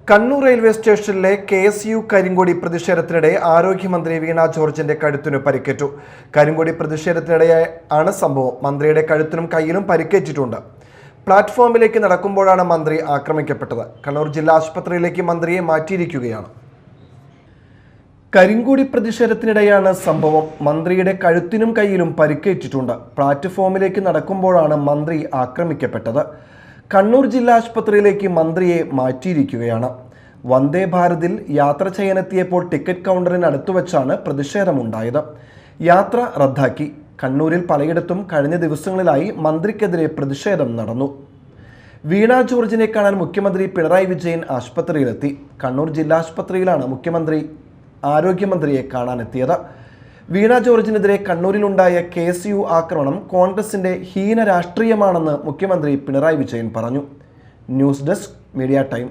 Kannur railway സ്റ്റേഷനിലെ KSU കരിങ്കൊടി പ്രതിഷേധത്തിനിടെ ആരോഗ്യമന്ത്രി വീണ ജോർജിന്റെ കഴുത്തിന് പരിക്കേറ്റു. കരിങ്കൊടി പ്രതിഷേധത്തിനിടെയാണ് സംഭവം. മന്ത്രിയുടെ കഴുത്തിനും കയ്യിലും പരിക്കേറ്റിട്ടുണ്ട്. പ്ലാറ്റ്ഫോമിലേക്ക് നടക്കുമ്പോഴാണ് മന്ത്രി ആക്രമിക്കപ്പെട്ടത്. കണ്ണൂർ ജില്ലാ ആശുപത്രിയിലേക്ക് മന്ത്രിയെ മാറ്റിയിരിക്കുകയാണ്. കരിങ്കൊടി പ്രതിഷേധത്തിനിടെയാണ് സംഭവം. മന്ത്രിയുടെ കഴുത്തിനും കയ്യിലും പരിക്കേറ്റിട്ടുണ്ട്. പ്ലാറ്റ്ഫോമിലേക്ക് നടക്കുമ്പോഴാണ് മന്ത്രി ആക്രമിക്കപ്പെട്ടത്. കണ്ണൂർ ജില്ലാ ആശുപത്രിയിലേക്ക് മന്ത്രിയെ മാറ്റിയിരിക്കുകയാണ്. വന്ദേ ഭാരതിൽ യാത്ര ചെയ്യാനെത്തിയപ്പോൾ ടിക്കറ്റ് കൗണ്ടറിനടുത്ത് വെച്ചാണ് പ്രതിഷേധമുണ്ടായത്. യാത്ര റദ്ദാക്കി. കണ്ണൂരിൽ പലയിടത്തും കഴിഞ്ഞ ദിവസങ്ങളിലായി മന്ത്രിക്കെതിരെ പ്രതിഷേധം നടന്നു. വീണ ജോർജിനെ കാണാൻ മുഖ്യമന്ത്രി പിണറായി വിജയൻ ആശുപത്രിയിലെത്തി. കണ്ണൂർ ജില്ലാ ആശുപത്രിയിലാണ് ആരോഗ്യമന്ത്രിയെ കാണാനെത്തിയത്. വീണ ജോർജിനെതിരെ കണ്ണൂരിലുണ്ടായ KSU ആക്രമണം കോൺഗ്രസിന്റെ ഹീന രാഷ്ട്രീയമാണെന്ന് മുഖ്യമന്ത്രി പിണറായി വിജയൻ പറഞ്ഞു. News desk media time.